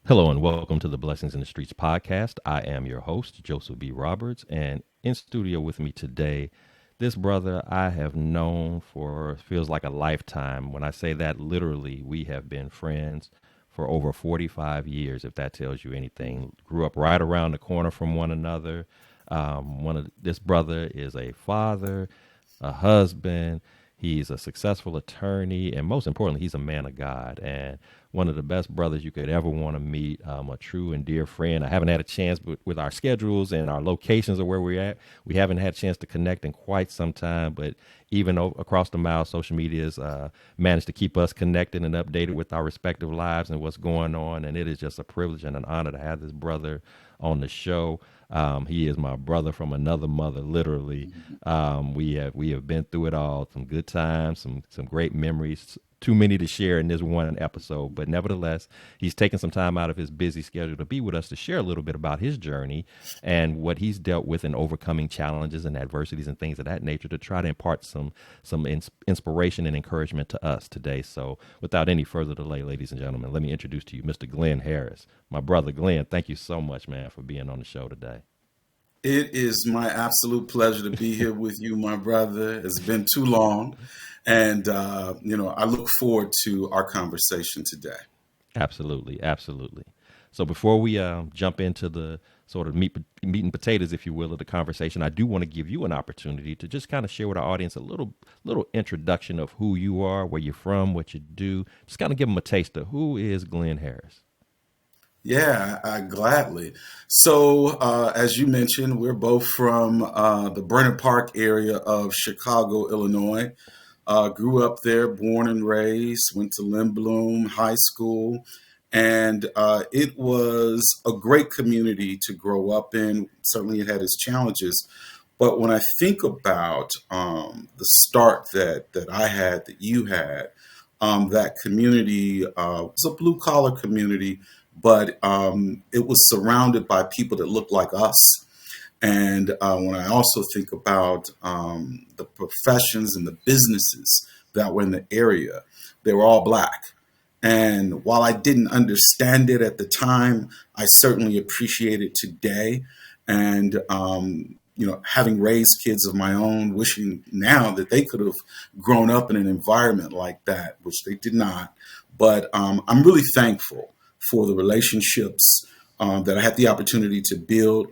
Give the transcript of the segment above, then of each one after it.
Hello and welcome to the Blessings in the Streets podcast. I am your host, Joseph B. Roberts, and in studio with me today, this brother I have known for feels like a lifetime. When I say that, literally, we have been friends for over 45 years, if that tells you anything. Grew up right around the corner from one another. This brother is a father, a husband. He's a successful attorney, and most importantly, he's a man of God and one of the best brothers you could ever want to meet. A true and dear friend. I haven't had a chance with our schedules and our locations of where we're at. We haven't had a chance to connect in quite some time, but even across the mile, social media's managed to keep us connected and updated with our respective lives and what's going on. And it is just a privilege and an honor to have this brother on the show. He is my brother from another mother, literally. We have been through it all. Some good times, some great memories. Too many to share in this one episode, but nevertheless, he's taken some time out of his busy schedule to be with us to share a little bit about his journey and what he's dealt with in overcoming challenges and adversities and things of that nature to try to impart some inspiration and encouragement to us today. So, without any further delay, ladies and gentlemen, let me introduce to you Mr. Glenn Harris, my brother Glenn. Thank you so much, man, for being on the show today. It is my absolute pleasure to be here with you, my brother. It's been too long. And, I look forward to our conversation today. Absolutely, absolutely. So before we jump into the sort of meat and potatoes, if you will, of the conversation, I do want to give you an opportunity to just kind of share with our audience a little introduction of who you are, where you're from, what you do. Just kind of give them a taste of who is Glenn Harris. Yeah, gladly. So, as you mentioned, we're both from the Burnett Park area of Chicago, Illinois. Grew up there, born and raised, went to Lindblom High School, and it was a great community to grow up in. Certainly, it had its challenges. But when I think about the start that I had, that you had, that community was a blue collar community, but it was surrounded by people that looked like us. And when I also think about the professions and the businesses that were in the area, they were all Black. And while I didn't understand it at the time, I certainly appreciate it today. And, having raised kids of my own, wishing now that they could have grown up in an environment like that, which they did not. But I'm really thankful for the relationships that I had the opportunity to build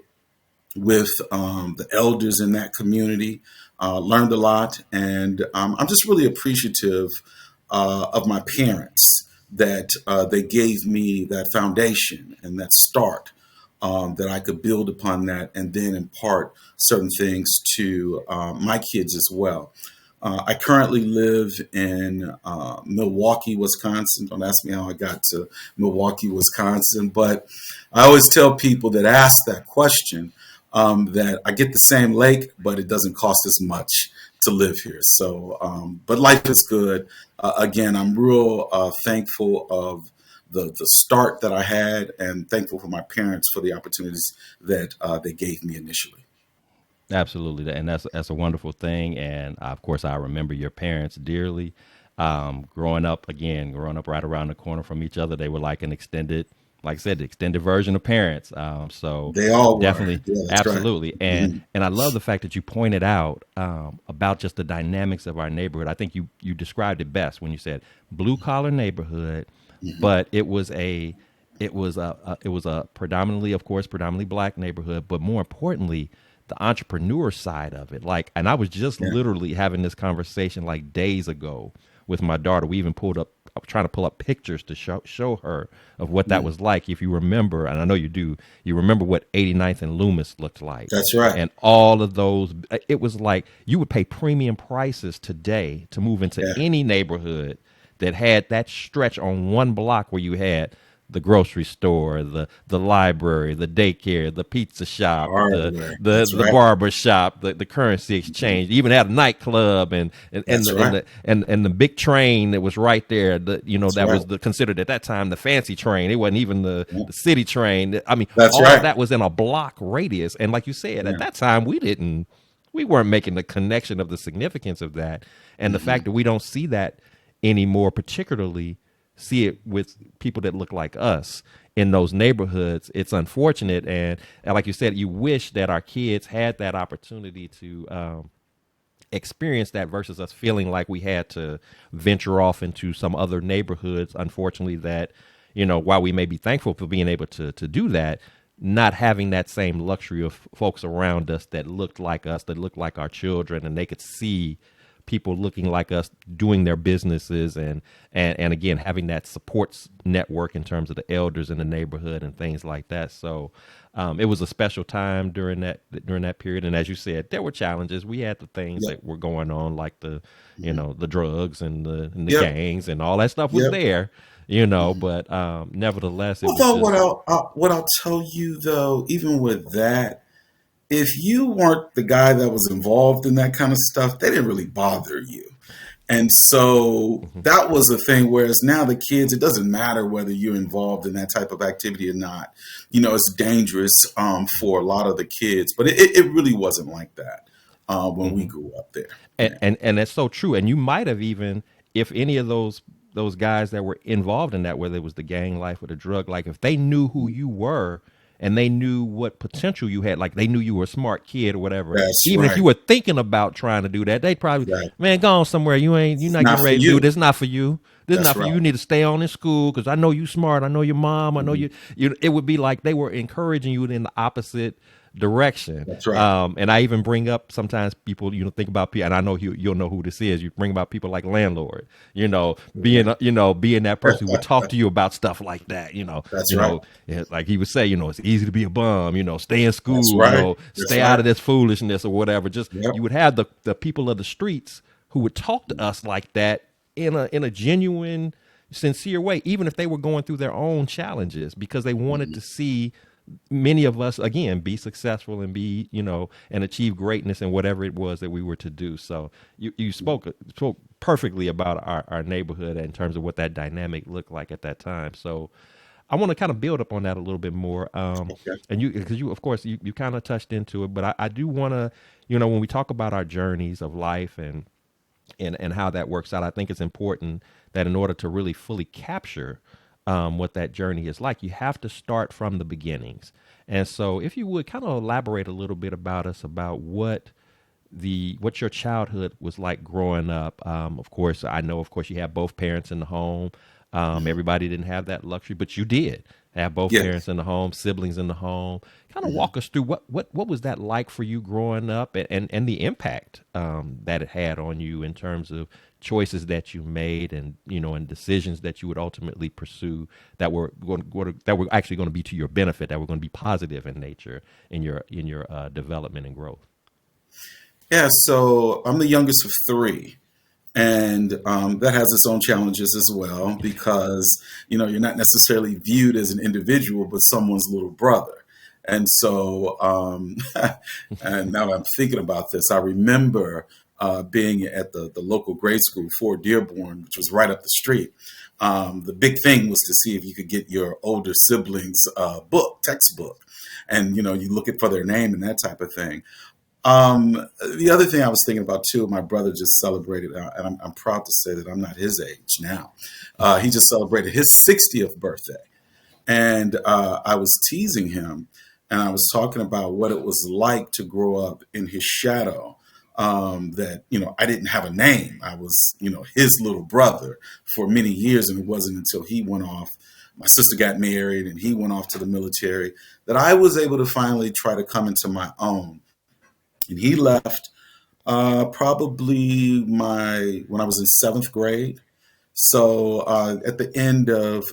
with the elders in that community, learned a lot. And I'm just really appreciative of my parents that they gave me that foundation and that start that I could build upon that and then impart certain things to my kids as well. I currently live in Milwaukee, Wisconsin. Don't ask me how I got to Milwaukee, Wisconsin, but I always tell people that ask that question that I get the same lake, but it doesn't cost as much to live here. So, but life is good. Again, I'm real thankful of the start that I had, and thankful for my parents for the opportunities that they gave me initially. Absolutely, and that's a wonderful thing. And of course, I remember your parents dearly. Growing up right around the corner from each other, they were like an extended, like I said, the extended version of parents. So They all were. definitely, Yeah, that's right. absolutely, and I love the fact that you pointed out about just the dynamics of our neighborhood. I think you described it best when you said blue collar neighborhood, but it was a predominantly, of course, predominantly Black neighborhood, but more importantly, the entrepreneur side of it. Like, and I was just Yeah. literally having this conversation like days ago with my daughter. We even trying to pull up pictures to show her of what that Mm. was like. If you remember, and I know you do, you remember what 89th and Loomis looked like. That's right. And all of those, it was like you would pay premium prices today to move into Yeah. any neighborhood that had that stretch on one block where you had the grocery store, the library, the daycare, the pizza shop, Hardware. the That's the right. barber shop, the currency exchange. You even had a nightclub That's right. and the big train that was right there. That's That right. was considered at that time the fancy train. It wasn't even Yeah. the city train. I mean, That's all of right. that was in a block radius. And like you said, at Yeah. that time we weren't making the connection of the significance of that, and the fact that we don't see that anymore, particularly see it with people that look like us in those neighborhoods. It's unfortunate, and like you said, you wish that our kids had that opportunity to experience that versus us feeling like we had to venture off into some other neighborhoods. Unfortunately, that, while we may be thankful for being able to do that, not having that same luxury of folks around us that looked like us, that looked like our children, and they could see people looking like us doing their businesses, and again having that supports network in terms of the elders in the neighborhood and things like that. So it was a special time during that period. And as you said, there were challenges. We had the things Yep. that were going on, like the Mhm. the drugs and the Yep. gangs and all that stuff was Yep. there. Mhm. But nevertheless, it was Although just what I'll tell you though, even with that, if you weren't the guy that was involved in that kind of stuff, they didn't really bother you. And so mhm, that was a thing. Whereas now the kids, it doesn't matter whether you're involved in that type of activity or not. It's dangerous for a lot of the kids, but it really wasn't like that when we mhm. grew up there. and, Yeah. and and that's so true. And you might have even, if any of those guys that were involved in that, whether it was the gang life or the drug life, if they knew who you were and they knew what potential you had, like they knew you were a smart kid or whatever, That's even if you right. were thinking about trying to do that, they'd probably, Right. man, go on somewhere. You're It's not not getting for ready to do you. this. Not for you. This is That's not for you. right. You need to stay on in school because I know you smart. I know your mom. I know Mhm. you. It would be like they were encouraging you in the opposite direction. That's right. And I even bring up sometimes people, think about people, and I know you'll know who this is. You bring about people like landlord, being that person who would talk to you about stuff like that. That's right. Yeah, like he would say, it's easy to be a bum. Stay in That's school. right. That's Stay out right. of this foolishness or whatever. Just Yep. you would have the people of the streets who would talk to us like that in a genuine, sincere way, even if they were going through their own challenges, because they wanted Mhm. to see many of us again be successful and be and achieve greatness in whatever it was that we were to do. So you spoke perfectly about our neighborhood in terms of what that dynamic looked like at that time. So I want to kind of build up on that a little bit more. Okay. And because you of course you kind of touched into it, but I do want to, when we talk about our journeys of life and how that works out, I think it's important that in order to really fully capture what that journey is like, you have to start from the beginnings. And so, if you would kind of elaborate a little bit about what your childhood was like growing up. Of course, I know, of course, you have both parents in the home. Mhm. Everybody didn't have that luxury, but you did have both Yes. parents in the home, siblings in the home. Kind of Mhm. walk us through what was that like for you growing up, and the impact that it had on you in terms of choices that you made, and decisions that you would ultimately pursue that were actually going to be to your benefit, that were going to be positive in nature in your development and growth. Yeah. So I'm the youngest of three. And that has its own challenges as well because you're not necessarily viewed as an individual, but someone's little brother. And so, and now I'm thinking about this, I remember being at the local grade school, Fort Dearborn, which was right up the street. The big thing was to see if you could get your older siblings' textbook, and you looking for their name and that type of thing. The other thing I was thinking about too, my brother just celebrated, and I'm proud to say that I'm not his age now. He just celebrated his 60th birthday, and I was teasing him, and I was talking about what it was like to grow up in his shadow. That I didn't have a name. I was his little brother for many years, and it wasn't until he went off. My sister got married, and he went off to the military that I was able to finally try to come into my own. And he left probably my when I was in seventh grade. So at the end of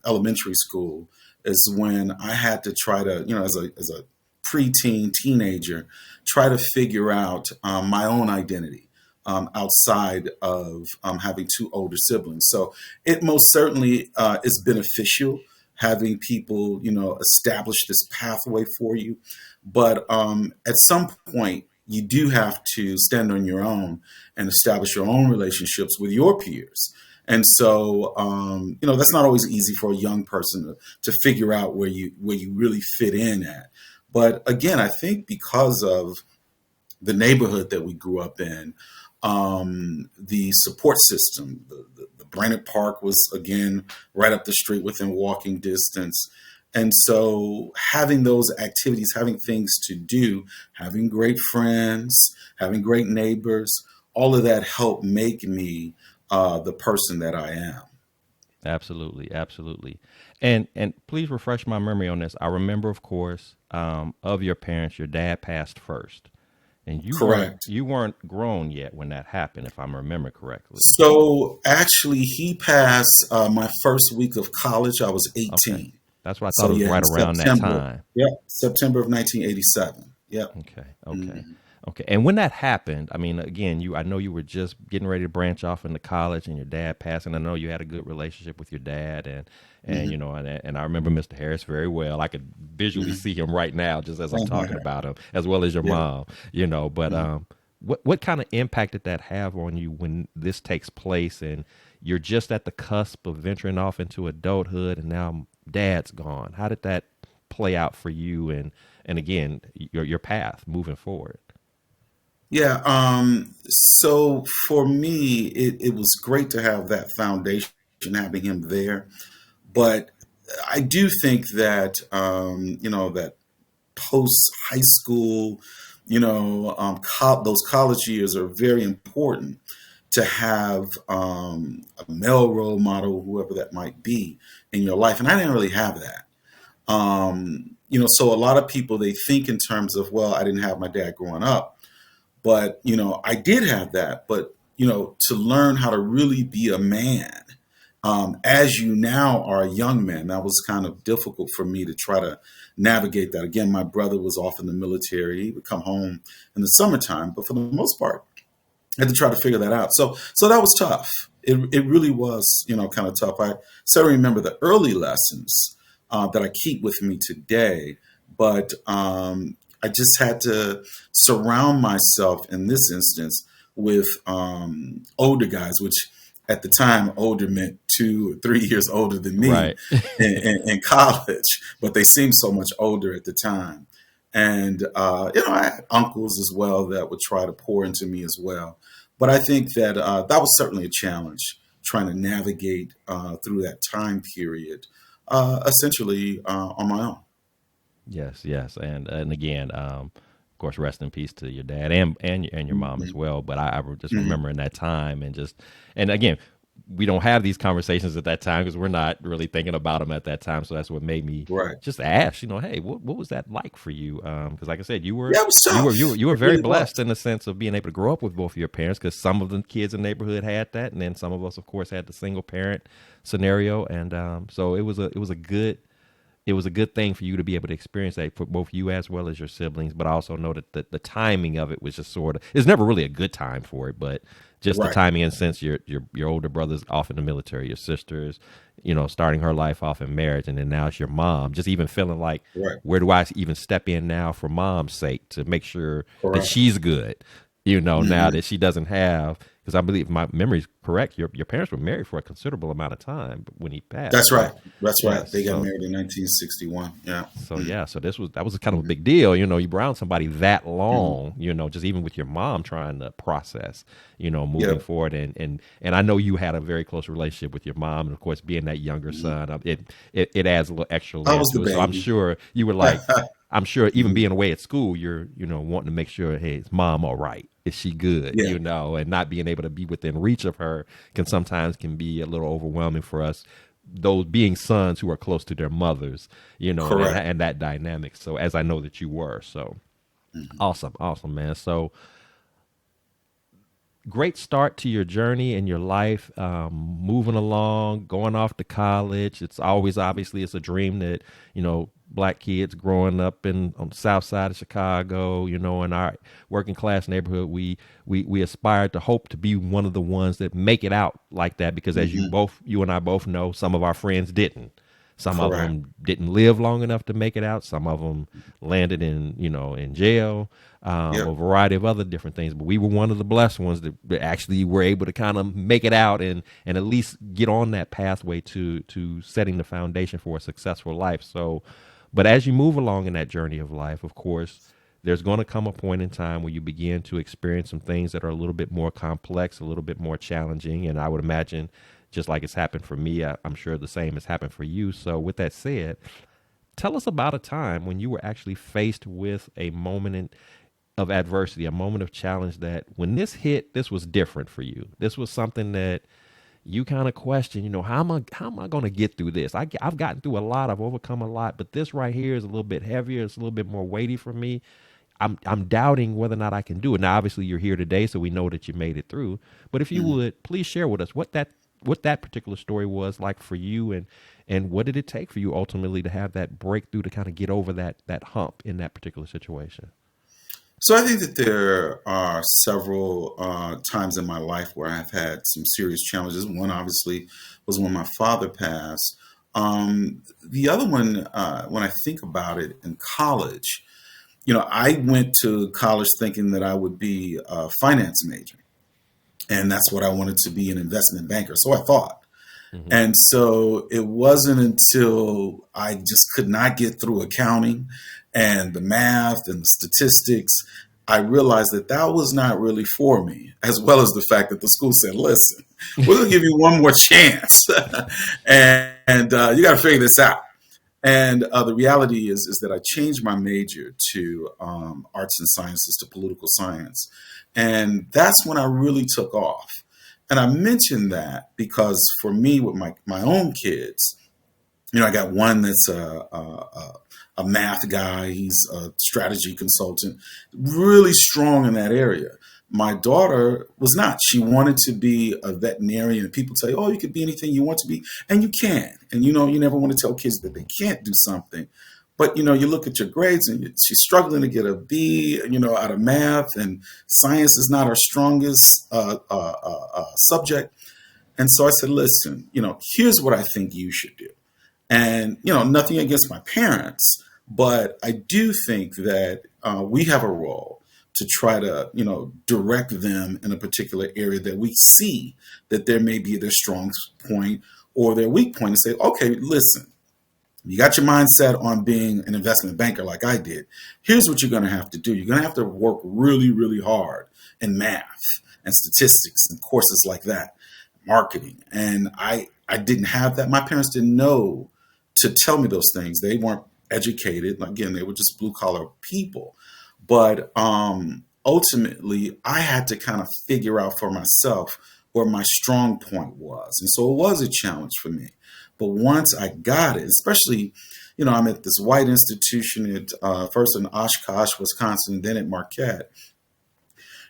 elementary school is when I had to try to, as a preteen teenager, try to figure out my own identity outside of having two older siblings. So it most certainly is beneficial having people, establish this pathway for you. But at some point, you do have to stand on your own and establish your own relationships with your peers. And so, that's not always easy for a young person to figure out where you really fit in at. But again, I think because of the neighborhood that we grew up in, the support system. The Brainerd Park was, again, right up the street within walking distance. And so having those activities, having things to do, having great friends, having great neighbors, all of that helped make me the person that I am. Absolutely, absolutely. And please refresh my memory on this. I remember, of course, of your parents. Your dad passed first, and Correct. you weren't grown yet when that happened, if I remember correctly. So actually, he passed my first week of college. I was Okay, 18. that's what I thought So it was yeah, in right around that September. time. Yep, September of 1987. Yep. Okay, okay, Mhm. okay. And when that happened, I mean, again, I know you were just getting ready to branch off into college, and your dad passed, and I know you had a good relationship with your dad, and Mhm. you know, and I remember Mr. Harris very well. I could visually Mhm. see him right now, just as I'm talking about him, as well as your Yeah. mom. You know, but Mhm. what kind of impact did that have on you when this takes place, and you're just at the cusp of venturing off into adulthood, and now dad's gone? How did that play out for you, and again, your path moving forward? Yeah. So for me, it was great to have that foundation, having him there. But I do think that that post high school, those college years are very important to have a male role model, whoever that might be, in your life. And I didn't really have that. So a lot of people, they think in terms of, well, I didn't have my dad growing up, but I did have that. But to learn how to really be a man, as you now are a young man, that was kind of difficult for me to try to navigate that. Again, my brother was off in the military. He would come home in the summertime, but for the most part, I had to try to figure that out. So that was tough. It really was, kind of tough. I certainly remember the early lessons that I keep with me today, but I just had to surround myself in this instance with older guys, which at the time older meant 2 or 3 years older than me Right. in college, but they seemed so much older at the time. And I had uncles as well that would try to pour into me as well. But I think that that was certainly a challenge, trying to navigate through that time period, essentially on my own. Yes, yes, and again, of course, rest in peace to your dad and your mom as Mhm. well. But I just Mhm. remember in that time, and again, we don't have these conversations at that time because we're not really thinking about them at that time. So that's what made me Right. just ask, hey, what was that like for you? Because like I said, Yeah, it was tough. you were It very really was. blessed in the sense of being able to grow up with both of your parents. Because some of the kids in the neighborhood had that, and then some of us, of course, had the single parent scenario, and so it was a good thing for you to be able to experience that for both you as well as your siblings, but I also know that the timing of it was just sort of, it's never really a good time for it, but just the Right. timing, in sense your older brother's off in the military, your sister's starting her life off in marriage, and then now it's your mom, just even feeling like, Right. where do I even step in now for mom's sake to make sure that Correct. she's good, now Hmm. that she doesn't have, because I believe my memory's correct, your parents were married for a considerable amount of time when he passed. That's right. So That's right. yes, They got so married in 1961. Yeah. so Mm-hmm. yeah, so that was kind of a big deal. You around somebody that Hmm. long, just even with your mom trying to process, moving Yep. forward. And I know you had a very close relationship with your mom, and of course, being that younger Hmm. son, it adds a little extra I layer was the to it. So I'm baby. sure you were like, I'm sure even Hmm. being away at school, you're wanting to make sure, hey, is mom all right? Is she good? Yeah. And not being able to be within reach of her can be a little overwhelming for us, those being sons who are close to their mothers, Correct. and that dynamic. So as I know that you were, so Hmm. awesome, awesome, man. So great start to your journey in your life, moving along, going off to college. It's always, obviously, it's a dream that black kids growing up on the south side of Chicago, in our working class neighborhood, we aspire to hope to be one of the ones that make it out like that, because as Hmm. you and I both know, some of our friends didn't. Some of Correct. them didn't live long enough to make it out. Some of them landed in jail, a Yep. variety of other different things. But we were one of the blessed ones that actually were able to kind of make it out, and at least get on that pathway to setting the foundation for a successful life. So, but as you move along in that journey of life, of course, there's going to come a point in time where you begin to experience some things that are a little bit more complex, a little bit more challenging. And I would imagine, just like it's happened for me, I'm sure the same has happened for you. So, with that said, tell us about a time when you were actually faced with a of adversity, a moment of challenge that when this hit, this was different for you. This was something that you kind of question, how am I going to get through this? I've gotten through a lot, I've overcome a lot, but this right here is a little bit heavier. It's a little bit more weighty for me. I'm doubting whether or not I can do it. Now, obviously, you're here today, so we know that you made it through. But if you Mhm. would please share with us what that particular story was like for you, and what did it take for you ultimately to have that breakthrough to kind of get over that hump in that particular situation. So I think that there are several times in my life where I've had some serious challenges. One obviously was when my father passed. The other one, when I think about it, in college, I went to college thinking that I would be a finance major, and that's what I wanted to be, an investment banker. So I thought. Hmm. And so it wasn't until I just could not get through accounting and the math and the statistics, I realized that that was not really for me, as well as the fact that the school said, listen, we're going to give you one more chance. And you got to figure this out. And the reality is that I changed my major to arts and sciences, to political science. And that's when I really took off. And I mentioned that because for me, with my own kids, I got one that's a math guy. He's a strategy consultant, really strong in that area. My daughter was not. She wanted to be a veterinarian. People tell you, oh, you could be anything you want to be, and you can. And you never want to tell kids that they can't do something. But you look at your grades, and she's struggling to get a B, out of math, and science is not her strongest subject. And so I said, listen, here's what I think you should do. And, nothing against my parents, but I do think that we have a role to try to, direct them in a particular area that we see that there may be their strong point or their weak point, and say, okay, listen, you got your mindset on being an investment banker like I did. Here's what you're going to have to do. You're going to have to work really, really hard in math and statistics and courses like that, marketing. And I didn't have that. My parents didn't know to tell me those things. They weren't educated. Again, they were just blue collar people. But ultimately, I had to kind of figure out for myself where my strong point was. And so it was a challenge for me. But once I got it, especially, I'm at this white institution at first in Oshkosh, Wisconsin, then at Marquette.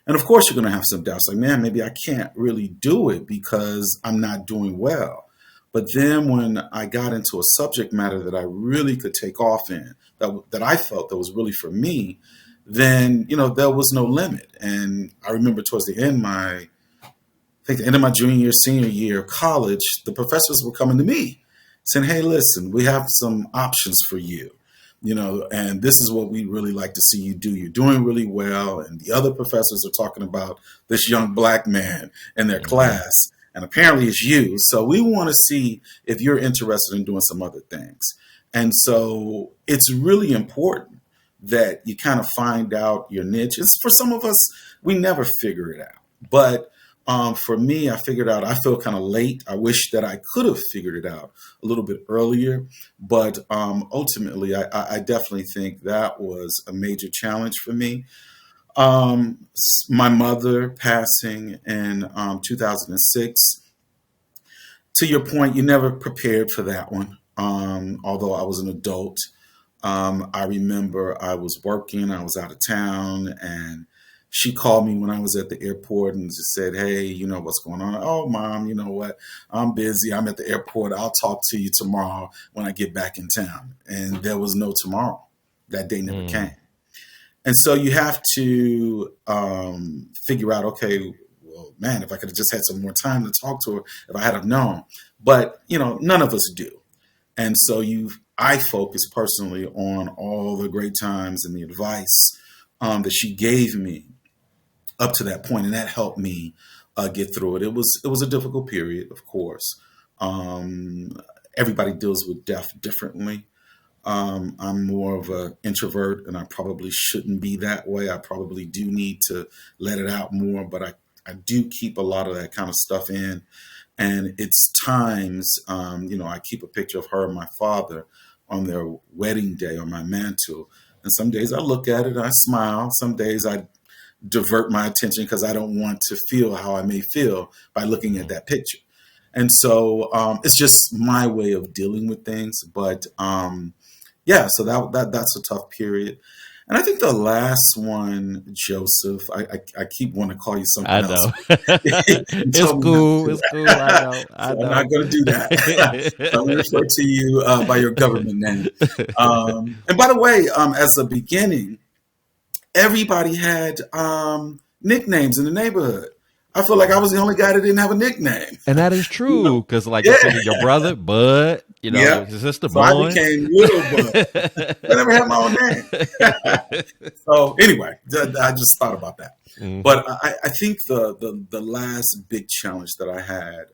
And of course, you're going to have some doubts like, man, maybe I can't really do it because I'm not doing well. But then when I got into a subject matter that I really could take off in, that I felt that was really for me, then, there was no limit. And I remember towards the end, I think the end of my junior year, senior year of college, the professors were coming to me saying, hey, listen, we have some options for you, and this is what we really like to see you do. You're doing really well. And the other professors are talking about this young black man in their Hmm. class. And apparently it's you. So we want to see if you're interested in doing some other things. And so it's really important that you kind of find out your niche. It's for some of us, we never figure it out. But for me, I figured out, I feel kind of late. I wish that I could have figured it out a little bit earlier. But ultimately, I definitely think that was a major challenge for me. My mother passing in 2006. To your point, you never prepared for that one. Although I was an adult, I remember I was working, I was out of town, and she called me when I was at the airport and just said, hey, what's going on? Oh, mom, you know what? I'm busy. I'm at the airport. I'll talk to you tomorrow when I get back in town. And there was no tomorrow. That day never came. Mm. And so you have to figure out, okay, well, man, if I could have just had some more time to talk to her, if I had have known. But, none of us do. And so I focus personally on all the great times and the advice that she gave me up to that point, and that helped me get through it. It was a difficult period, of course. Everybody deals with death differently. I'm more of an introvert, and I probably shouldn't be that way. I probably do need to let it out more, but I do keep a lot of that kind of stuff in. And it's times, I keep a picture of her and my father on their wedding day on my mantle. And some days I look at it and I smile. Some days I divert my attention because I don't want to feel how I may feel by looking at Mhm. that picture. And so it's just my way of dealing with things. But yeah, so that's a tough period. And I think the last one, Joseph, I keep wanting to call you something I else. know. You It's told me not cool. to. It's cool. I know. I So I'm not know. going to do that. So I'm going to refer to you by your government name. And by the way, as a beginning, everybody had nicknames in the neighborhood. I feel like I was the only guy that didn't have a nickname. And that is You know? true because, like you Yeah. said, your brother, Bud, Yep. your sister, So I Boy. became Little Bud. I never had my own name. So anyway, I just thought about that. Hmm. But I think the last big challenge that I had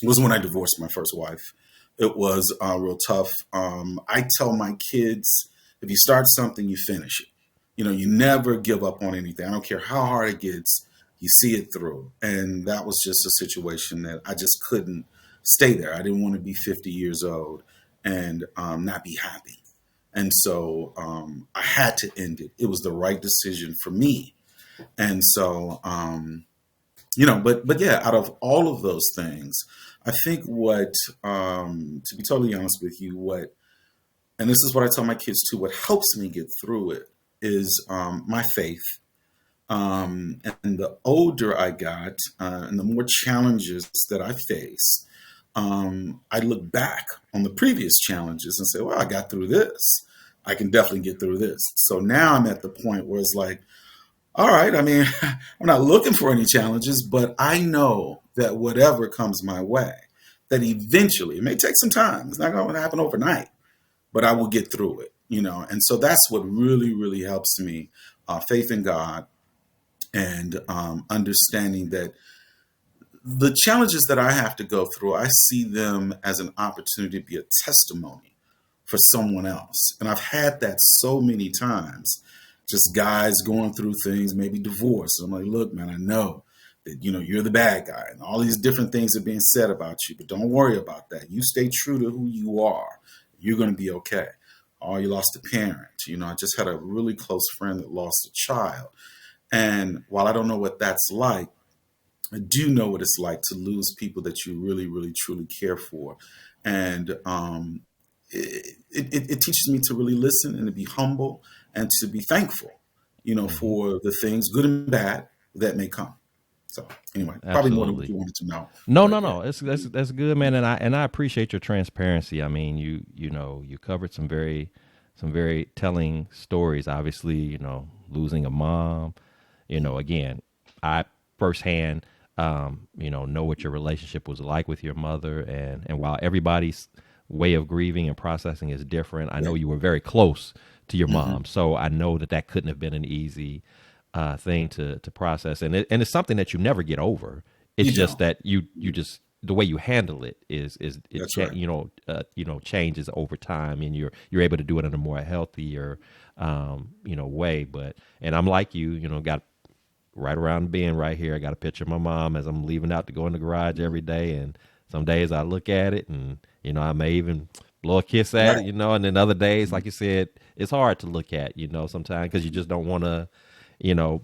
was when I divorced my first wife. It was real tough. I tell my kids, if you start something, you finish it. You never give up on anything. I don't care how hard it gets. You see it through. And that was just a situation that I just couldn't stay there. I didn't want to be 50 years old and not be happy. And so I had to end it. It was the right decision for me. And so, but yeah, out of all of those things, I think to be totally honest with you, and this is what I tell my kids too, what helps me get through it is my faith. And the older I got, and the more challenges that I face, I look back on the previous challenges and say, well, I got through this. I can definitely get through this. So now I'm at the point where it's like, all right, I mean, I'm not looking for any challenges, but I know that whatever comes my way, that eventually, it may take some time. It's not going to happen overnight, but I will get through it. And so that's what really, really helps me, faith in God and understanding that the challenges that I have to go through, I see them as an opportunity to be a testimony for someone else. And I've had that so many times, just guys going through things, maybe divorce. I'm like, look, man, I know that, you're the bad guy and all these different things are being said about you, but don't worry about that. You stay true to who you are. You're going to be okay. Oh, you lost a parent. I just had a really close friend that lost a child. And while I don't know what that's like, I do know what it's like to lose people that you really, really, truly care for. And it teaches me to really listen and to be humble and to be thankful, Hmm. for the things, good and bad, that may come. So anyway, probably more than what Absolutely. you wanted to know, No, no, but yeah. no. That's good, man. And I appreciate your transparency. I mean, you covered some very telling stories. Obviously, losing a mom. Again, I firsthand, know what your relationship was like with your mother, and while everybody's way of grieving and processing is different, I know Right. you were very close to your Hmm. mom, so I know that couldn't have been an easy thing to process, and it's something that you never get over. It's You just don't. that you just the way you handle it is it That's right. changes over time, and you're able to do it in a more healthier way. But and I'm like got right around the bend right here. I got a picture of my mom as I'm leaving out to go in the garage every day. And some days I look at it and, I may even blow a kiss at it, Right. and then other days, like you said, it's hard to look at, sometimes because you just don't want to,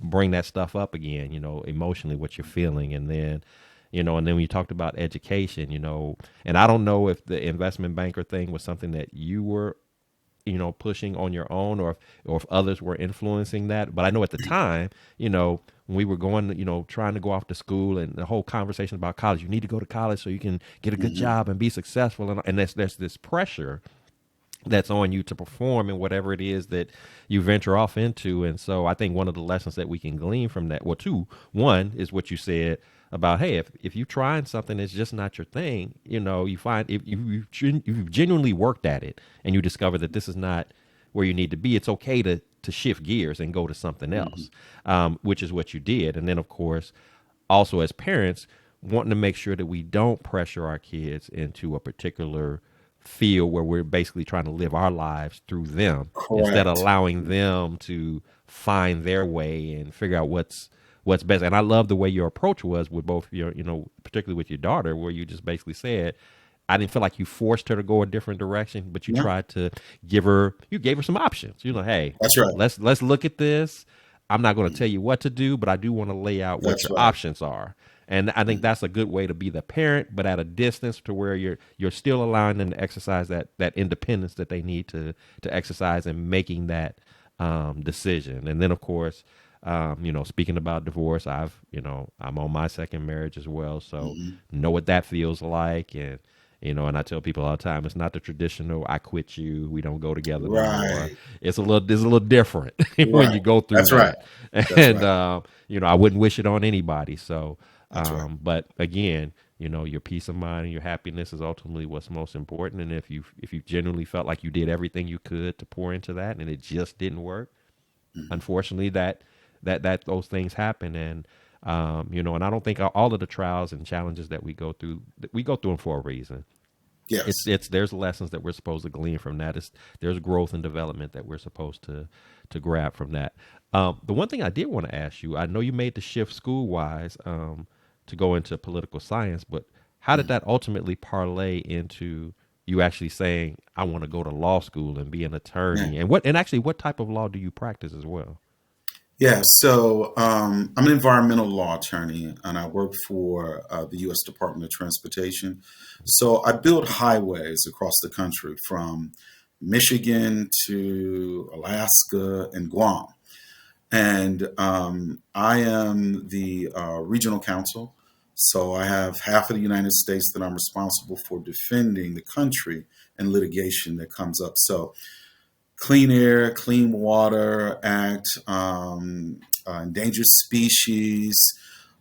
bring that stuff up again, emotionally what you're feeling. And then when you talked about education, and I don't know if the investment banker thing was something that you were pushing on your own or if others were influencing that. But I know at the time, when we were going, trying to go off to school and the whole conversation about college, you need to go to college so you can get a good Hmm. job and be successful. And there's this pressure that's on you to perform in whatever it is that you venture off into. And so I think one of the lessons that we can glean from that, well, two, one is what you said about, hey, if you're trying something that's just not your thing, you find if you've genuinely worked at it and you discover that this is not where you need to be, it's okay to shift gears and go to something Hmm. else, which is what you did. And then, of course, also as parents, wanting to make sure that we don't pressure our kids into a particular feel where we're basically trying to live our lives through them instead of Correct. allowing them to find their way and figure out what's best. And I love the way your approach was with both your, particularly with your daughter, where you just basically said, I didn't feel like you forced her to go a different direction, but you Yeah, tried to you gave her some options. You know, hey, that's right. let's look at this. I'm not going to tell you what to do, but I do want to lay out what That's your right. options are. And I think Mhm. that's a good way to be the parent, but at a distance to where you're still allowing them to exercise that independence that they need to exercise in making that decision. And then of course, speaking about divorce, I'm on my second marriage as well, so Mhm. know what that feels like. And I tell people all the time, it's not the traditional "I quit you, we don't go together no more." Right. It's a little different when Right. you go through That's right. that, That's and right. I wouldn't wish it on anybody. So, That's right. but again, your peace of mind and your happiness is ultimately what's most important. And if you genuinely felt like you did everything you could to pour into that, and it just didn't work, Mhm. unfortunately, that those things happen. And I don't think all of the trials and challenges that we go through them for a reason. it's Yes. it's there's lessons that we're supposed to glean from that. There's growth and development that we're supposed to grab from that. The one thing I did want to ask you, I know you made the shift school wise, to go into political science, but how did Mhm. that ultimately parlay into you actually saying, I want to go to law school and be an Yeah. attorney? And actually, what type of law do you practice as well? Yeah. So I'm an environmental law attorney, and I work for the U.S. Department of Transportation. So I build highways across the country from Michigan to Alaska and Guam. And I am the regional counsel. So I have half of the United States that I'm responsible for defending the country and litigation that comes up. So Clean Air, Clean Water Act, endangered species,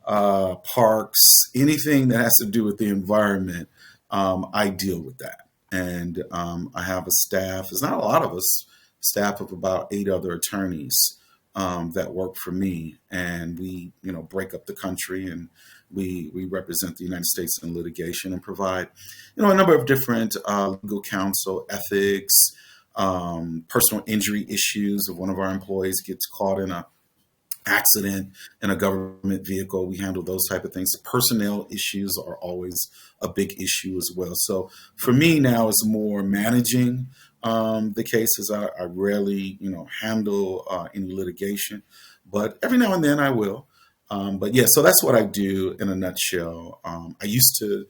parks, anything that has to do with the environment, I deal with that. And I have a staff, it's not a lot of us, staff of about 8 other attorneys that work for me. And we, break up the country, and we represent the United States in litigation and provide, a number of different legal counsel, ethics, personal injury issues. If one of our employees gets caught in a accident in a government vehicle, we handle those type of things. Personnel issues are always a big issue as well. So for me now, it's more managing the cases. I rarely, handle any litigation, but every now and then I will. But yeah, so that's what I do in a nutshell. I used to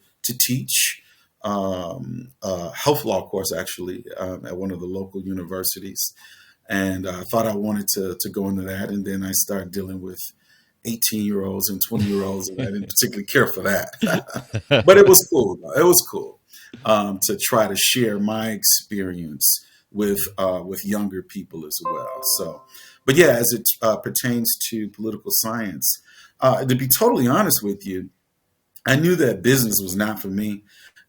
teach health law course actually at one of the local universities, and I thought I wanted to go into that, and then I started dealing with 18-year-olds and 20-year-olds, and I didn't particularly care for that. But it was cool. It was cool to try to share my experience with younger people as well. So, but yeah, as it pertains to political science, to be totally honest with you, I knew that business was not for me,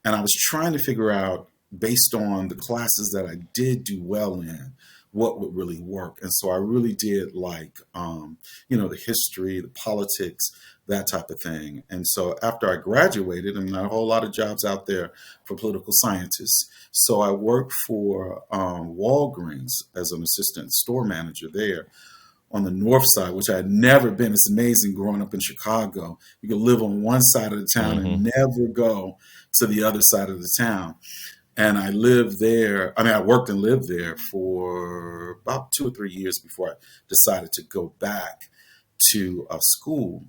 and I was trying to figure out, based on the classes that I did do well in, what would really work. And so I really did like, the history, the politics, that type of thing. And so after I graduated, and not a whole lot of jobs out there for political scientists, so I worked for Walgreens as an assistant store manager there on the north side, which I had never been. It's amazing growing up in Chicago. You can live on one side of the town Hmm. and never go to the other side of the town. And I lived there. I mean, I worked and lived there for about 2 or 3 years before I decided to go back to school.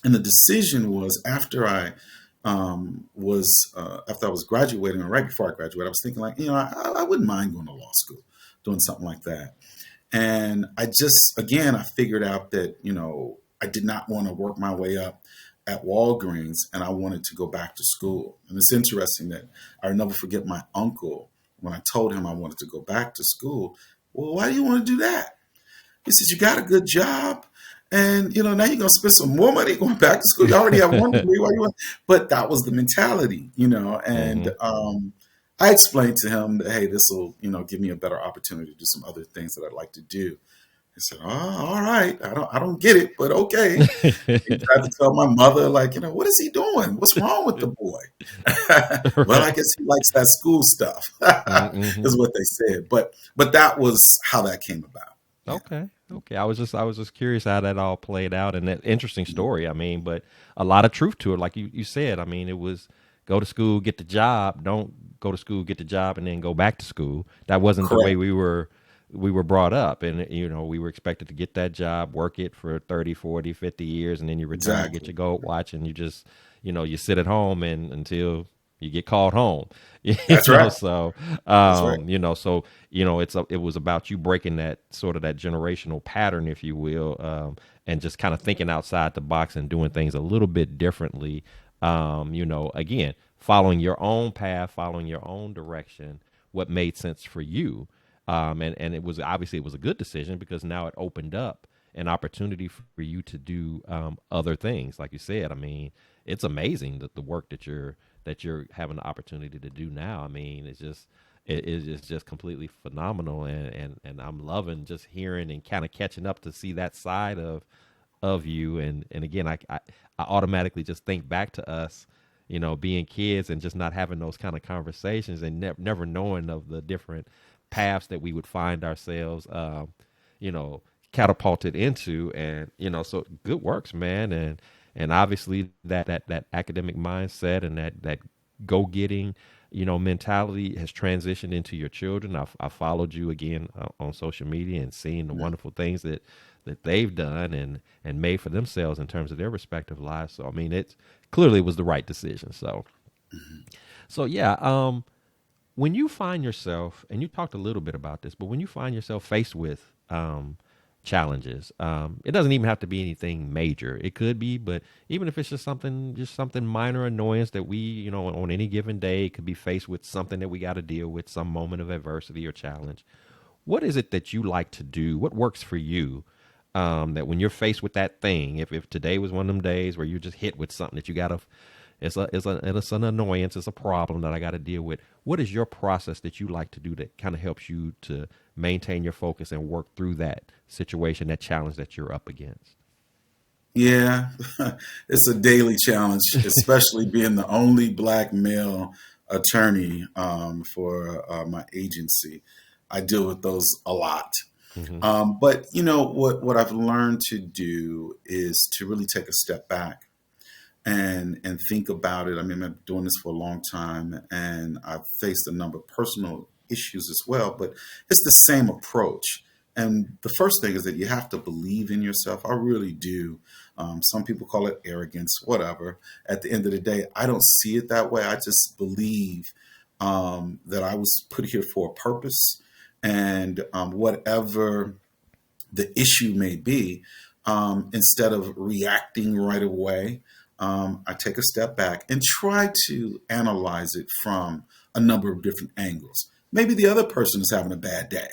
And the decision was after I was graduating, or right before I graduated, I was thinking like, I wouldn't mind going to law school, doing something like that. And I figured out that, I did not want to work my way up at Walgreens, and I wanted to go back to school. And it's interesting that I'll never forget my uncle when I told him I wanted to go back to school. Well, why do you want to do that? He says, you got a good job. And, now you're going to spend some more money going back to school. You already have one degree. Why you want? But that was the mentality, and Hmm. I explained to him that, hey, this will, give me a better opportunity to do some other things that I'd like to do. I said, "Oh, all right. I don't get it, but okay." He tried to tell my mother, like, "What is he doing? What's wrong with the boy?" Well, I Right. guess he likes that school stuff, Mm-hmm. is what they said. But that was how that came about. Yeah. Okay. Okay. I was just curious how that all played out, and that interesting story. I mean, but a lot of truth to it, like you said. I mean, it was go to school, get the job. Don't go to school, get the job, and then go back to school. That wasn't the way Correct. we were brought up, and we were expected to get that job, work it for 30, 40, 50 years, and then you retire, get Exactly. your gold watch, and you just you sit at home and until you get called home. That's right. So That's right. it was about you breaking that sort of that generational pattern, if you will, and just kind of thinking outside the box and doing things a little bit differently. Again, following your own path, following your own direction, what made sense for you. And it was obviously it was a good decision because now it opened up an opportunity for you to do other things. Like you said, I mean, it's amazing that the work that you're having the opportunity to do now. I mean, it is just completely phenomenal, and I'm loving just hearing and kind of catching up to see that side of you. And again, I automatically just think back to us, being kids and just not having those kind of conversations and never knowing of the different paths that we would find ourselves, you know, catapulted into. And so good works, man. And obviously that academic mindset and that go getting mentality has transitioned into your children. I followed you again on social media and seeing the Yeah. wonderful things that they've done and made for themselves in terms of their respective lives. So I mean, it clearly was the right decision. So yeah, when you find yourself, and you talked a little bit about this, but when you find yourself faced with challenges, it doesn't even have to be anything major. It could be, but even if it's just something minor annoyance that we, on any given day could be faced with something that we got to deal with, some moment of adversity or challenge. What is it that you like to do? What works for you? That when you're faced with that thing, if today was one of them days where you're just hit with something that you gotta, it's an annoyance, it's a problem that I got to deal with. What is your process that you like to do that kind of helps you to maintain your focus and work through that situation, that challenge that you're up against? Yeah, it's a daily challenge, especially being the only black male attorney for my agency. I deal with those a lot. Hmm. But what I've learned to do is to really take a step back and think about it. I mean, I've been doing this for a long time, and I've faced a number of personal issues as well. But it's the same approach. And the first thing is that you have to believe in yourself. I really do. Some people call it arrogance, whatever. At the end of the day, I don't see it that way. I just believe that I was put here for a purpose, and whatever the issue may be, instead of reacting right away, I take a step back and try to analyze it from a number of different angles. Maybe the other person is having a bad day.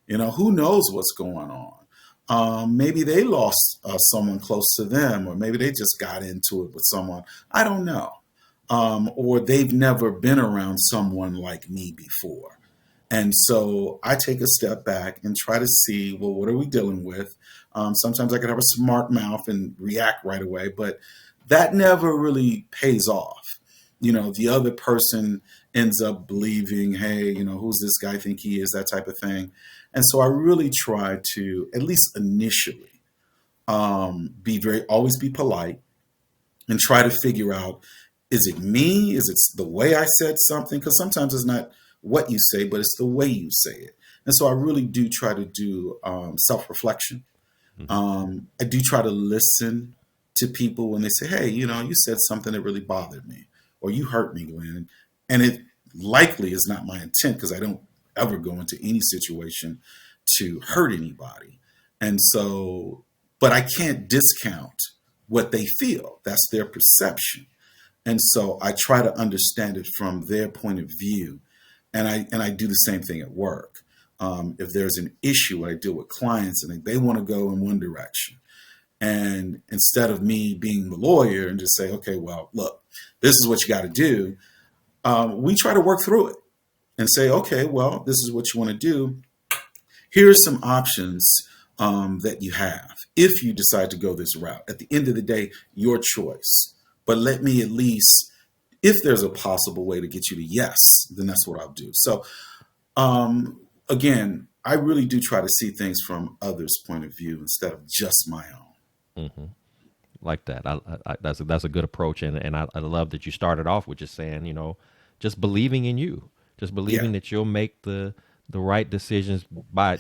Who knows what's going on? Maybe they lost someone close to them, or maybe they just got into it with someone. I don't know. Or they've never been around someone like me before. And so I take a step back and try to see, well, what are we dealing with? Sometimes I could have a smart mouth and react right away, but that never really pays off. The other person ends up believing, hey, who's this guy think he is, that type of thing. And so I really try to, at least initially, always be polite and try to figure out, is it me? Is it the way I said something? Because sometimes it's not what you say, but it's the way you say it. And so I really do try to do self reflection. Hmm. I do try to listen to people when they say, hey, you said something that really bothered me, or you hurt me, Glenn. And it likely is not my intent, because I don't ever go into any situation to hurt anybody. And so, but I can't discount what they feel. That's their perception. And so I try to understand it from their point of view. And I do the same thing at work. If there's an issue, I deal with clients and they want to go in one direction. And instead of me being the lawyer and just say, okay, well, look, this is what you got to do, we try to work through it and say, okay, well, this is what you want to do. Here's some options. that you have if you decide to go this route. At the end of the day, your choice. But let me at least, if there's a possible way to get you to yes, then that's what I'll do. So, again, I really do try to see things from others' point of view instead of just my own. Hmm. Like that. That's a good approach, and I love that you started off with just saying, just believing in you, just Yeah. believing that you'll make the right decisions by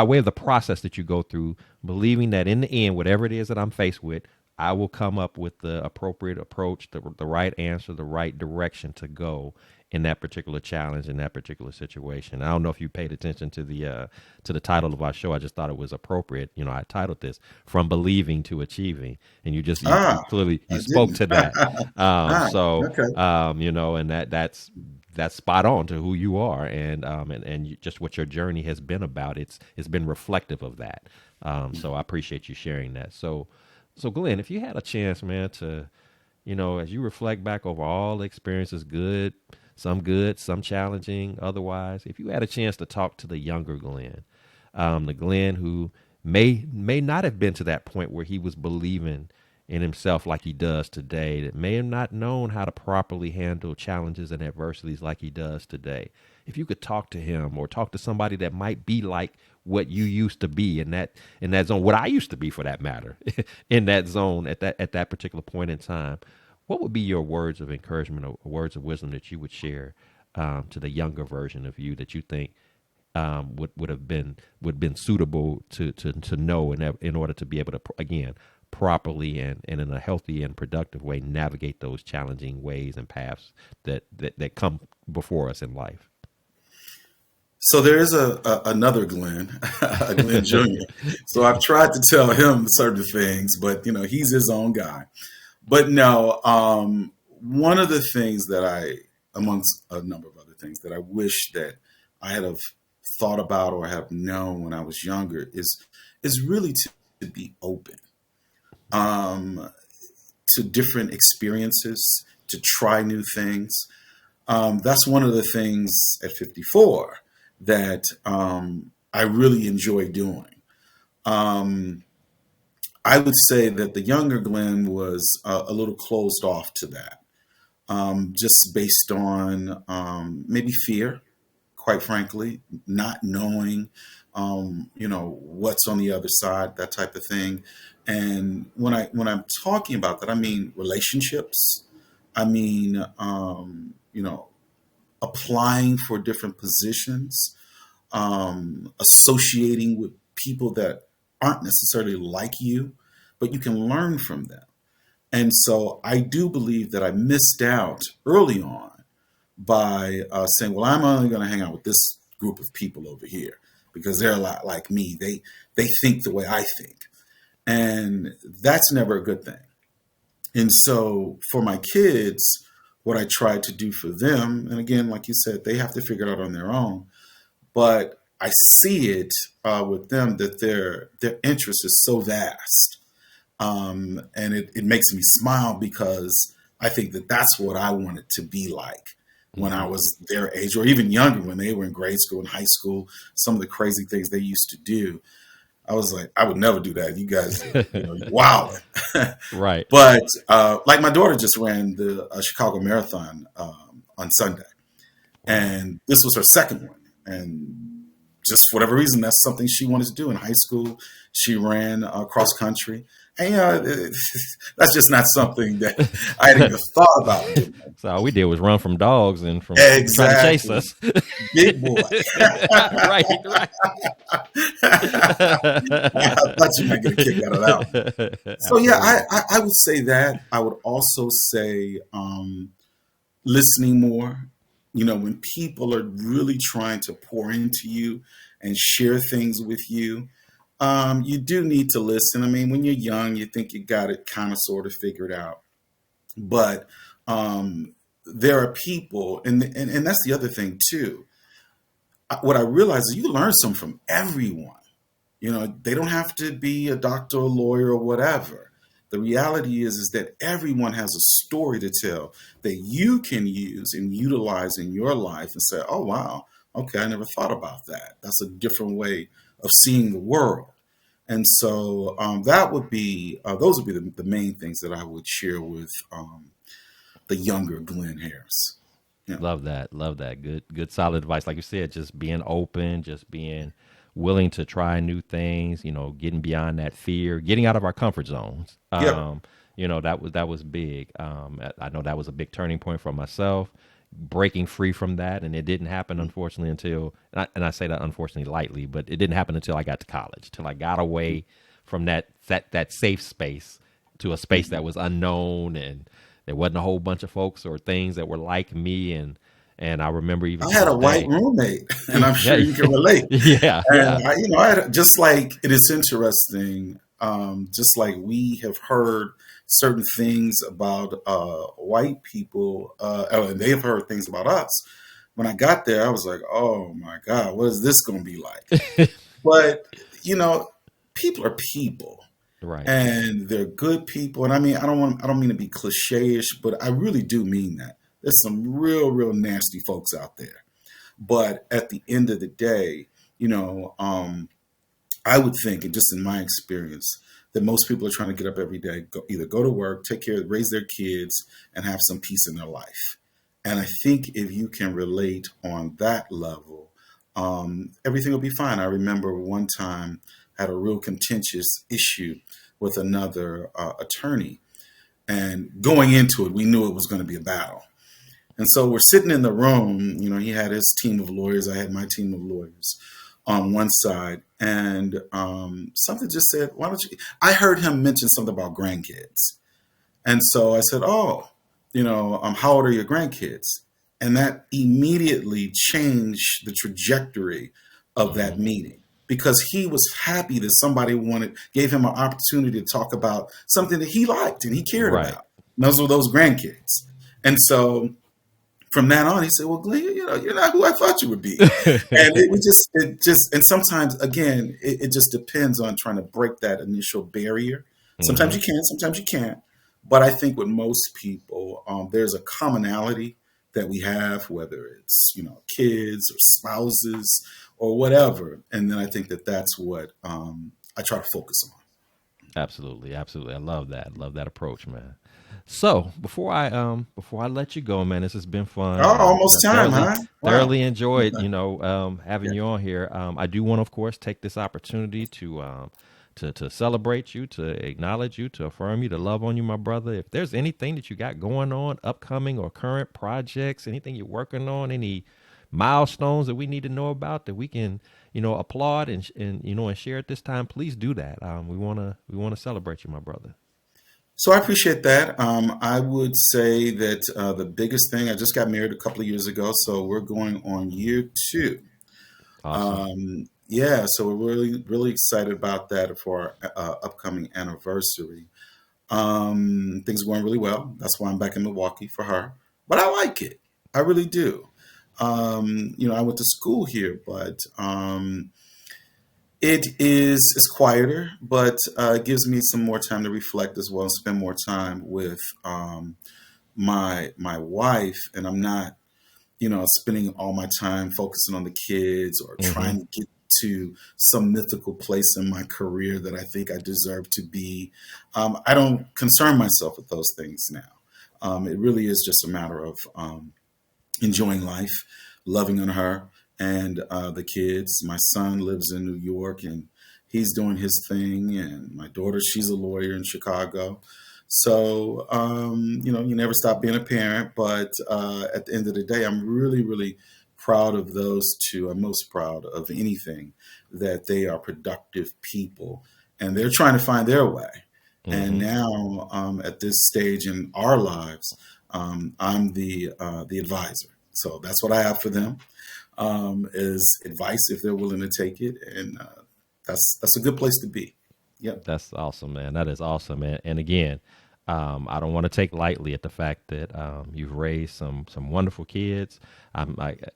way of the process that you go through, believing that in the end, whatever it is that I'm faced with, I will come up with the appropriate approach, the right answer, the right direction to go in that particular challenge, in that particular situation. I don't know if you paid attention to the title of our show. I just thought it was appropriate. I titled this "From Believing to Achieving," and you Ah, clearly I you spoke didn't. to that. Ah, So okay. and that's spot on to who you are, and just what your journey has been about. It's been reflective of that. So I appreciate you sharing that. So Glenn, if you had a chance, man, to as you reflect back over all the experiences, good, some challenging, otherwise, if you had a chance to talk to the younger Glenn, the Glenn who may not have been to that point where he was believing in himself like he does today, that may have not known how to properly handle challenges and adversities like he does today. If you could talk to him or talk to somebody that might be like what you used to be in that zone, what I used to be for that matter, in that zone at that particular point in time, what would be your words of encouragement or words of wisdom that you would share to the younger version of you that you think would have been suitable to know in order to be able to again properly and in a healthy and productive way navigate those challenging ways and paths that come before us in life. So there is another Glenn, a Glenn Jr. So I've tried to tell him certain things, but he's his own guy. But no, one of the things that amongst a number of other things that I wish that I had have thought about or have known when I was younger is really to be open um, to different experiences, to try new things. That's one of the things at 54 that I really enjoy doing. Um, I would say that the younger Glenn was a little closed off to that, just based on maybe fear, quite frankly, not knowing, what's on the other side, that type of thing. And when I'm talking about that, I mean relationships. I mean, applying for different positions, associating with people that aren't necessarily like you, but you can learn from them. And so I do believe that I missed out early on by saying, "Well, I'm only going to hang out with this group of people over here because they're a lot like me. They think the way I think," and that's never a good thing. And so for my kids, what I tried to do for them, and again, like you said, they have to figure it out on their own. But I see it with them that their interest is so vast, and it makes me smile because I think that that's what I wanted to be like when I Hmm. was their age, or even younger when they were in grade school and high school. Some of the crazy things they used to do, I was like, I would never do that. You guys, you're wilding. Right. But like my daughter just ran the Chicago Marathon on Sunday, Wow. and this was her second one. And just for whatever reason, that's something she wanted to do in high school. She ran cross country, and that's just not something that I had even thought about doing. So all we did was run from dogs and from people trying to chase Exactly, us. big boy. Right, right. I thought you might get a kick out of that one. So yeah, Absolutely. I would say that. I would also say listening more. When people are really trying to pour into you and share things with you, you do need to listen. I mean, when you're young, you think you got it kind of sort of figured out, but there are people, and that's the other thing too. What I realize is you learn some from everyone. They don't have to be a doctor or lawyer or whatever. The reality is that everyone has a story to tell that you can use and utilize in your life and say, "Oh wow, okay, I never thought about that. That's a different way of seeing the world." And so that would be those would be the main things that I would share with the younger Glenn Harris. Yeah. Love that. Love that. Good solid advice. Like you said, just being open, just being willing to try new things, getting beyond that fear, getting out of our comfort zones. Yep. That was big. I know that was a big turning point for myself, breaking free from that. And it didn't happen, unfortunately, until, and I say that unfortunately lightly, but it didn't happen until I got to college, till I got away from that safe space to a space that was unknown, and there wasn't a whole bunch of folks or things that were like me. And I remember even I to had this a white day. roommate, and I'm Yeah, sure you can relate. yeah, yeah. And I had, just like it is interesting, just like we have heard certain things about white people, and they have heard things about us. When I got there, I was like, "Oh my God, what is this going to be like?" But you know, people are people, Right. and they're good people. And I don't mean to be cliche-ish, but I really do mean that. There's some real nasty folks out there. But at the end of the day, you know, I would think, and just in my experience, that most people are trying to get up every day, either go to work, take care, raise their kids, and have some peace in their life. And I think if you can relate on that level, everything will be fine. I remember one time I had a real contentious issue with another attorney, and going into it, we knew it was going to be a battle. And so we're sitting in the room. He had his team of lawyers. I had my team of lawyers on one side. And something just said, why don't you? I heard him mention something about grandkids. And so I said, oh, how old are your grandkids? And that immediately changed the trajectory of that Hmm. meeting because he was happy that somebody gave him an opportunity to talk about something that he liked and he cared Right. about. And those were those grandkids. And so from that on, he said, "Well, Glenn, you're not who I thought you would be." And and sometimes, again, it just depends on trying to break that initial barrier. Sometimes Hmm. you can, sometimes you can't. But I think with most people, there's a commonality that we have, whether it's kids or spouses or whatever. And then I think that that's what I try to focus on. Absolutely, absolutely. I love that. Love that approach, man. So before I let you go, man, this has been fun. Oh, I almost time, thoroughly huh? Wow. thoroughly enjoyed having Yeah. you on here. I do want to, of course, take this opportunity to celebrate you, to acknowledge you, to affirm you, to love on you, my brother. If there's anything that you got going on, upcoming or current projects, anything you're working on, any milestones that we need to know about that we can applaud and share at this time, please do that. We want to celebrate you, my brother. So I appreciate that. I would say that the biggest thing, I just got married a couple of years ago, so we're going on year two. Awesome. Yeah, so we're really excited about that for our upcoming anniversary. Things are going really well. That's why I'm back in Milwaukee for her. But I like it. I really do. I went to school here, but it's quieter, but it gives me some more time to reflect as well and spend more time with my wife. And I'm not, spending all my time focusing on the kids or Hmm. trying to get to some mythical place in my career that I think I deserve to be. I don't concern myself with those things now. It really is just a matter of enjoying life, loving on her and the kids. My son lives in New York and he's doing his thing, and my daughter, she's a lawyer in Chicago. So, you never stop being a parent, but at the end of the day, I'm really proud of those two. I'm most proud of anything that they are productive people and they're trying to find their way. And Hmm. now, at this stage in our lives, I'm the advisor. So that's what I have for them is advice if they're willing to take it, and that's a good place to be. Yep. That's awesome, man. That is awesome, man. And again, I don't want to take lightly at the fact that you've raised some wonderful kids.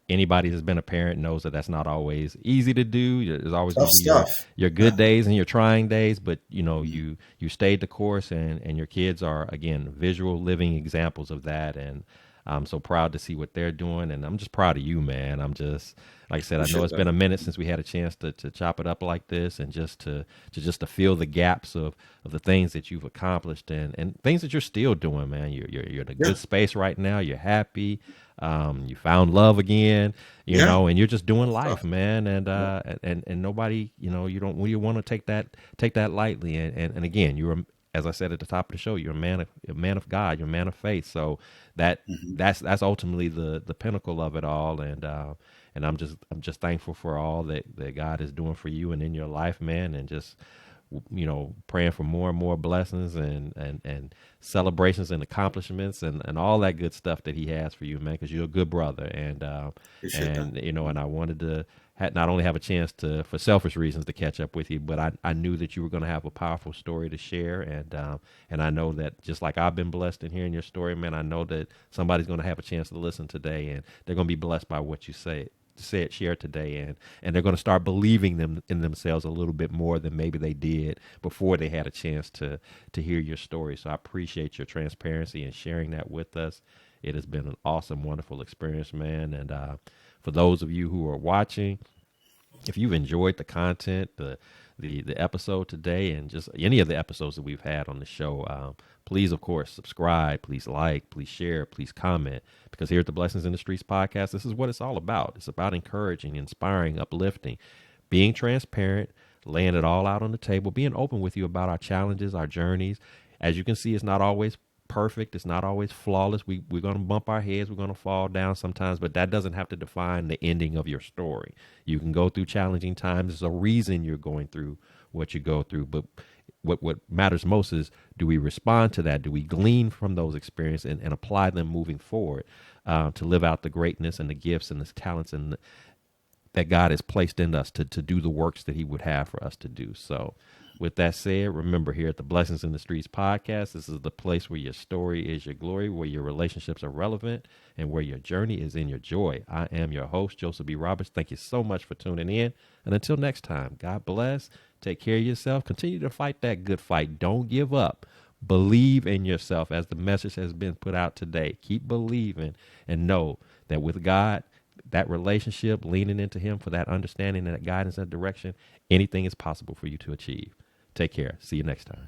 Anybody who's been a parent knows that that's not always easy to do. There's always Tough going to be stuff. your good days and your trying days, but you stayed the course, and your kids are again visual living examples of that. And I'm so proud to see what they're doing, and I'm just proud of you, man. I'm just, like I said, I know Appreciate it's been that. a minute since we had a chance to chop it up like this, and just to fill the gaps of the things that you've accomplished and things that you're still doing, man. You're in a Yeah. good space right now. You're happy. You found love again, Yeah. and you're just doing life, Stuff. man. Yep. And nobody, you want to take that lightly. And again, as I said at the top of the show, you're a man of God, you're a man of faith. So that Hmm. that's ultimately the pinnacle of it all. And I'm just thankful for all that God is doing for you and in your life, man. And just praying for more and more blessings and celebrations and accomplishments and all that good stuff that he has for you, man, because you're a good brother. And Appreciate that. and I wanted to not only have a chance to, for selfish reasons, to catch up with you, but I knew that you were going to have a powerful story to share. And I know that just like I've been blessed in hearing your story, man, I know that somebody's going to have a chance to listen today, and they're going to be blessed by what you share today, and they're going to start believing them in themselves a little bit more than maybe they did before they had a chance to hear your story. So I appreciate your transparency and sharing that with us. It has been an awesome, wonderful experience, man. And for those of you who are watching, if you've enjoyed the content, the episode today, and just any of the episodes that we've had on the show, please, of course, subscribe. Please like. Please share. Please comment. Because here at the Blessings in the Streets podcast, this is what it's all about. It's about encouraging, inspiring, uplifting, being transparent, laying it all out on the table, being open with you about our challenges, our journeys. As you can see, it's not always perfect. It's not always flawless. We're going to bump our heads. We're going to fall down sometimes, but that doesn't have to define the ending of your story. You can go through challenging times. There's a reason you're going through what you go through. But what matters most is, do we respond to that? Do we glean from those experiences and apply them moving forward to live out the greatness and the gifts and the talents that God has placed in us to do the works that he would have for us to do. So with that said, remember, here at the Blessings in the Streets podcast, this is the place where your story is your glory, where your relationships are relevant, and where your journey is in your joy. I am your host, Joseph B. Roberts. Thank you so much for tuning in. And until next time, God bless. Take care of yourself. Continue to fight that good fight. Don't give up. Believe in yourself, as the message has been put out today. Keep believing and know that with God, that relationship, leaning into him for that understanding and that guidance and direction, anything is possible for you to achieve. Take care. See you next time.